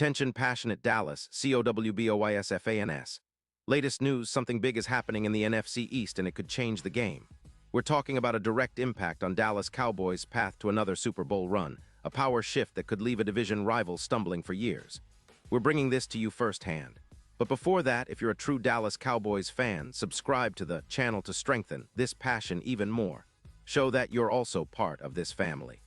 Attention passionate Dallas, Cowboys. Latest news, something big is happening in the NFC East and it could change the game. We're talking about a direct impact on Dallas Cowboys' path to another Super Bowl run, a power shift that could leave a division rival stumbling for years. We're bringing this to you firsthand. But before that, if you're a true Dallas Cowboys fan, subscribe to the channel to strengthen this passion even more. Show that you're also part of this family.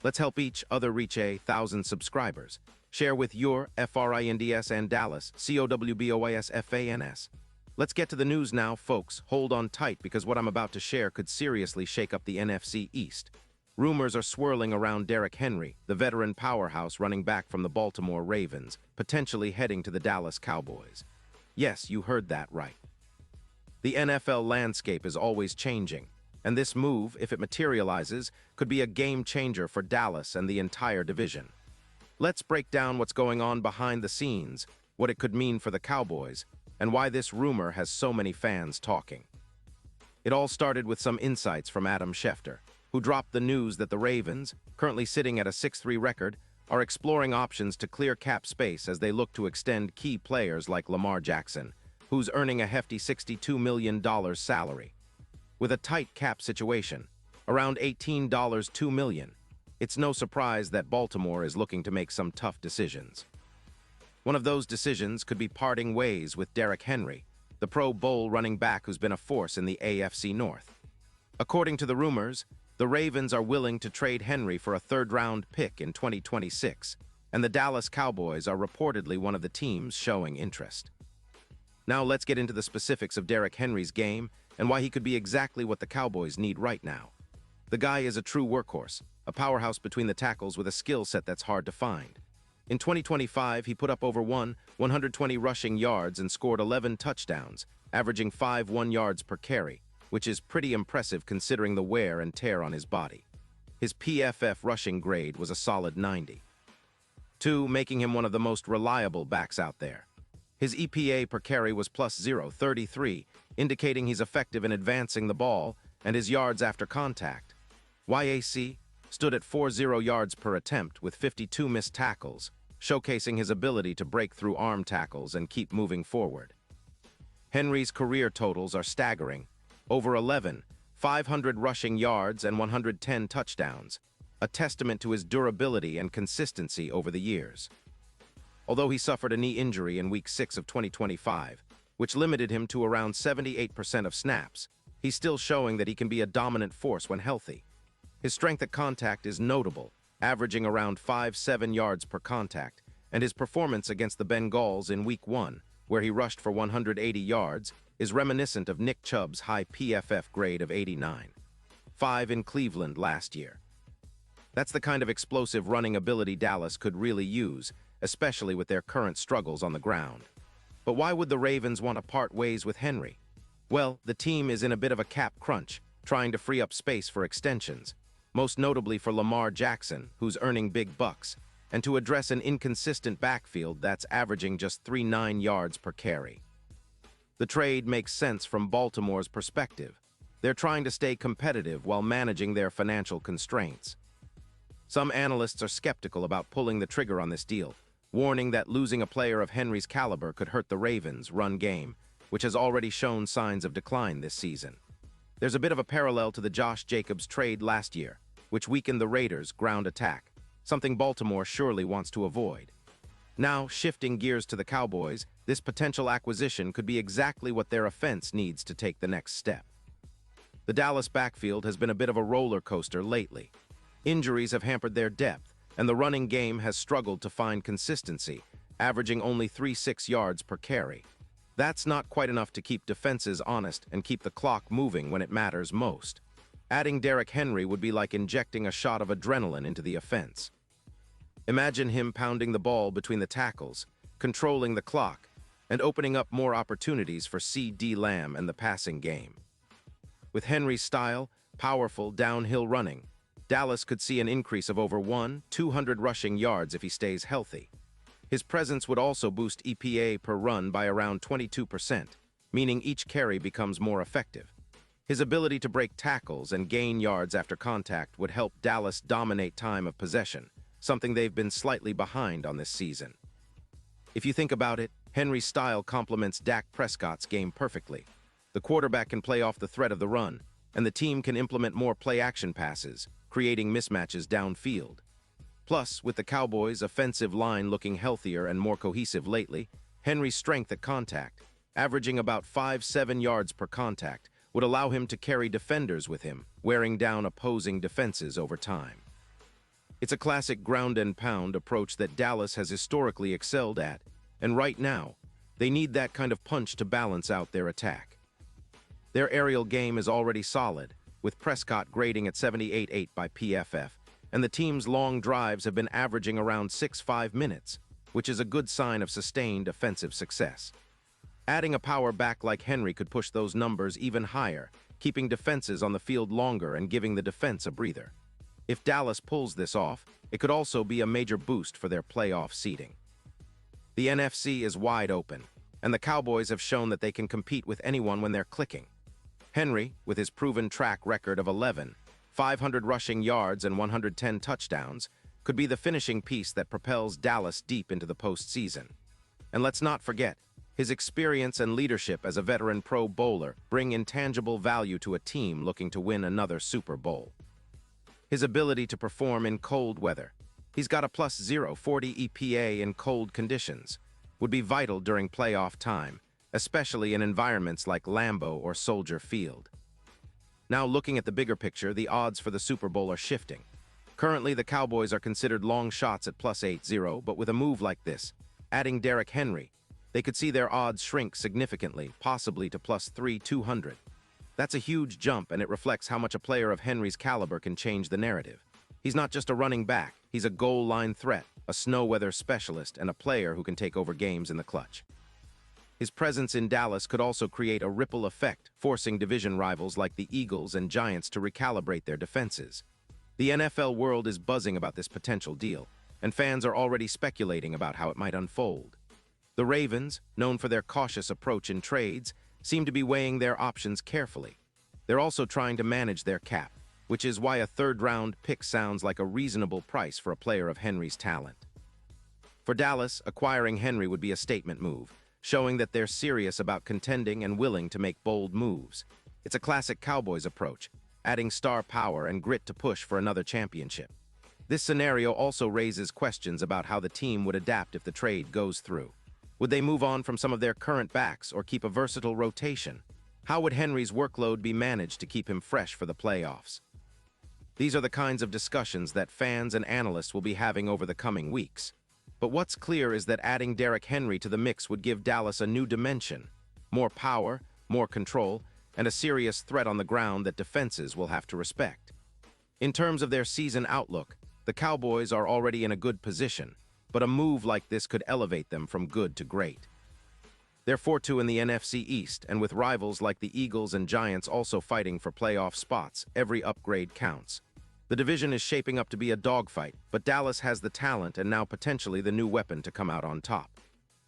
Let's help each other reach 1,000 subscribers. Share with your friends and Dallas, Cowboys. Let's get to the news now, folks. Hold on tight because what I'm about to share could seriously shake up the NFC East. Rumors are swirling around Derrick Henry, the veteran powerhouse running back from the Baltimore Ravens, potentially heading to the Dallas Cowboys. Yes, you heard that right. The NFL landscape is always changing, and this move, if it materializes, could be a game changer for Dallas and the entire division. Let's break down what's going on behind the scenes, what it could mean for the Cowboys, and why this rumor has so many fans talking. It all started with some insights from Adam Schefter, who dropped the news that the Ravens, currently sitting at a 6-3 record, are exploring options to clear cap space as they look to extend key players like Lamar Jackson, who's earning a hefty $62 million salary. With a tight cap situation, around $18.2 million, it's no surprise that Baltimore is looking to make some tough decisions. One of those decisions could be parting ways with Derrick Henry, the Pro Bowl running back who's been a force in the AFC North. According to the rumors, the Ravens are willing to trade Henry for a third-round pick in 2026, and the Dallas Cowboys are reportedly one of the teams showing interest. Now let's get into the specifics of Derrick Henry's game and why he could be exactly what the Cowboys need right now. The guy is a true workhorse, a powerhouse between the tackles with a skill set that's hard to find. In 2025, he put up over 120 rushing yards and scored 11 touchdowns, averaging 5 yards per carry, which is pretty impressive considering the wear and tear on his body. His PFF rushing grade was a solid 90. 2, making him one of the most reliable backs out there. His EPA per carry was plus 0.33, indicating he's effective in advancing the ball, and his yards after contact, YAC, stood at 40 yards per attempt with 52 missed tackles, showcasing his ability to break through arm tackles and keep moving forward. Henry's career totals are staggering, over 500 rushing yards and 110 touchdowns, a testament to his durability and consistency over the years. Although he suffered a knee injury in Week 6 of 2025, which limited him to around 78% of snaps, he's still showing that he can be a dominant force when healthy. His strength at contact is notable, averaging around 5.7 yards per contact, and his performance against the Bengals in Week 1, where he rushed for 180 yards, is reminiscent of Nick Chubb's high PFF grade of 89.5 in Cleveland last year. That's the kind of explosive running ability Dallas could really use, especially with their current struggles on the ground. But why would the Ravens want to part ways with Henry? Well, the team is in a bit of a cap crunch, trying to free up space for extensions, most notably for Lamar Jackson, who's earning big bucks, and to address an inconsistent backfield that's averaging just 3.9 yards per carry. The trade makes sense from Baltimore's perspective. They're trying to stay competitive while managing their financial constraints. Some analysts are skeptical about pulling the trigger on this deal, warning that losing a player of Henry's caliber could hurt the Ravens' run game, which has already shown signs of decline this season. There's a bit of a parallel to the Josh Jacobs trade last year, which weakened the Raiders' ground attack, something Baltimore surely wants to avoid. Now, shifting gears to the Cowboys, this potential acquisition could be exactly what their offense needs to take the next step. The Dallas backfield has been a bit of a roller coaster lately. Injuries have hampered their depth, and the running game has struggled to find consistency, averaging only 3.6 yards per carry. That's not quite enough to keep defenses honest and keep the clock moving when it matters most. Adding Derrick Henry would be like injecting a shot of adrenaline into the offense. Imagine him pounding the ball between the tackles, controlling the clock, and opening up more opportunities for CeeDee Lamb and the passing game. With Henry's style, powerful downhill running, Dallas could see an increase of over 200 rushing yards if he stays healthy. His presence would also boost EPA per run by around 22%, meaning each carry becomes more effective. His ability to break tackles and gain yards after contact would help Dallas dominate time of possession, something they've been slightly behind on this season. If you think about it, Henry's style complements Dak Prescott's game perfectly. The quarterback can play off the threat of the run, and the team can implement more play-action passes, creating mismatches downfield. Plus, with the Cowboys' offensive line looking healthier and more cohesive lately, Henry's strength at contact, averaging about 5-7 yards per contact, would allow him to carry defenders with him, wearing down opposing defenses over time. It's a classic ground-and-pound approach that Dallas has historically excelled at, and right now, they need that kind of punch to balance out their attack. Their aerial game is already solid, with Prescott grading at 78.8 by PFF, and the team's long drives have been averaging around 6.5 minutes, which is a good sign of sustained offensive success. Adding a power back like Henry could push those numbers even higher, keeping defenses on the field longer and giving the defense a breather. If Dallas pulls this off, it could also be a major boost for their playoff seeding. The NFC is wide open, and the Cowboys have shown that they can compete with anyone when they're clicking. Henry, with his proven track record of 500 rushing yards and 110 touchdowns, could be the finishing piece that propels Dallas deep into the postseason. And let's not forget, his experience and leadership as a veteran Pro Bowler bring intangible value to a team looking to win another Super Bowl. His ability to perform in cold weather, he's got a plus 0.40 EPA in cold conditions, would be vital during playoff time, especially in environments like Lambeau or Soldier Field. Now looking at the bigger picture, the odds for the Super Bowl are shifting. Currently, the Cowboys are considered long shots at plus 80, but with a move like this, adding Derrick Henry, they could see their odds shrink significantly, possibly to plus 3,200. That's a huge jump, and it reflects how much a player of Henry's caliber can change the narrative. He's not just a running back, he's a goal line threat, a snow weather specialist, and a player who can take over games in the clutch. His presence in Dallas could also create a ripple effect, forcing division rivals like the Eagles and Giants to recalibrate their defenses. The NFL world is buzzing about this potential deal, and fans are already speculating about how it might unfold. The Ravens, known for their cautious approach in trades, seem to be weighing their options carefully. They're also trying to manage their cap, which is why a third-round pick sounds like a reasonable price for a player of Henry's talent. For Dallas, acquiring Henry would be a statement move, showing that they're serious about contending and willing to make bold moves. It's a classic Cowboys approach, adding star power and grit to push for another championship. This scenario also raises questions about how the team would adapt if the trade goes through. Would they move on from some of their current backs or keep a versatile rotation? How would Henry's workload be managed to keep him fresh for the playoffs? These are the kinds of discussions that fans and analysts will be having over the coming weeks. But what's clear is that adding Derrick Henry to the mix would give Dallas a new dimension, more power, more control, and a serious threat on the ground that defenses will have to respect. In terms of their season outlook, the Cowboys are already in a good position, but a move like this could elevate them from good to great. They're 4-2 in the NFC East, and with rivals like the Eagles and Giants also fighting for playoff spots, every upgrade counts. The division is shaping up to be a dogfight, but Dallas has the talent and now potentially the new weapon to come out on top.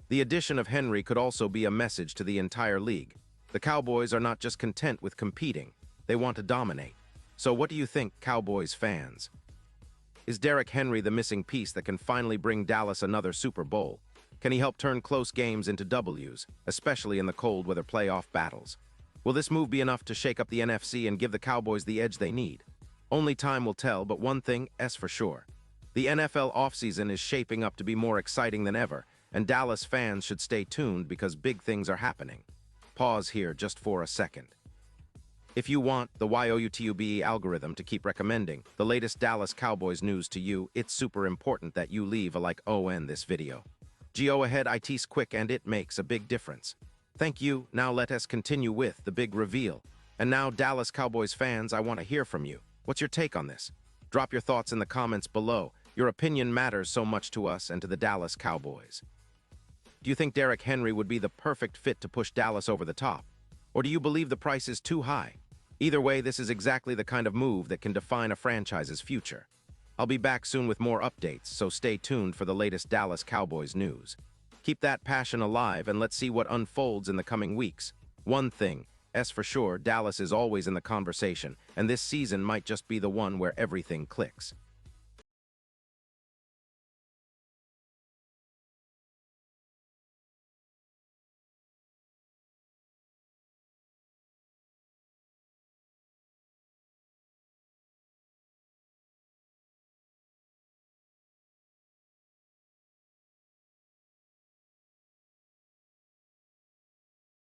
The addition of Henry could also be a message to the entire league. The Cowboys are not just content with competing, they want to dominate. So what do you think, Cowboys fans? Is Derrick Henry the missing piece that can finally bring Dallas another Super Bowl? Can he help turn close games into W's, especially in the cold weather playoff battles? Will this move be enough to shake up the NFC and give the Cowboys the edge they need? Only time will tell, but one thing is for sure. The NFL offseason is shaping up to be more exciting than ever, and Dallas fans should stay tuned because big things are happening. Pause here just for a second. If you want the YOUTUBE algorithm to keep recommending the latest Dallas Cowboys news to you, it's super important that you leave a like on this video. Go ahead, it's quick and it makes a big difference. Thank you. Now let us continue with the big reveal. And now, Dallas Cowboys fans, I want to hear from you. What's your take on this? Drop your thoughts in the comments below. Your opinion matters so much to us and to the Dallas Cowboys. Do you think Derrick Henry would be the perfect fit to push Dallas over the top? Or do you believe the price is too high? Either way, this is exactly the kind of move that can define a franchise's future. I'll be back soon with more updates, so stay tuned for the latest Dallas Cowboys news. Keep that passion alive and let's see what unfolds in the coming weeks. One thing, for sure, Dallas is always in the conversation, and this season might just be the one where everything clicks.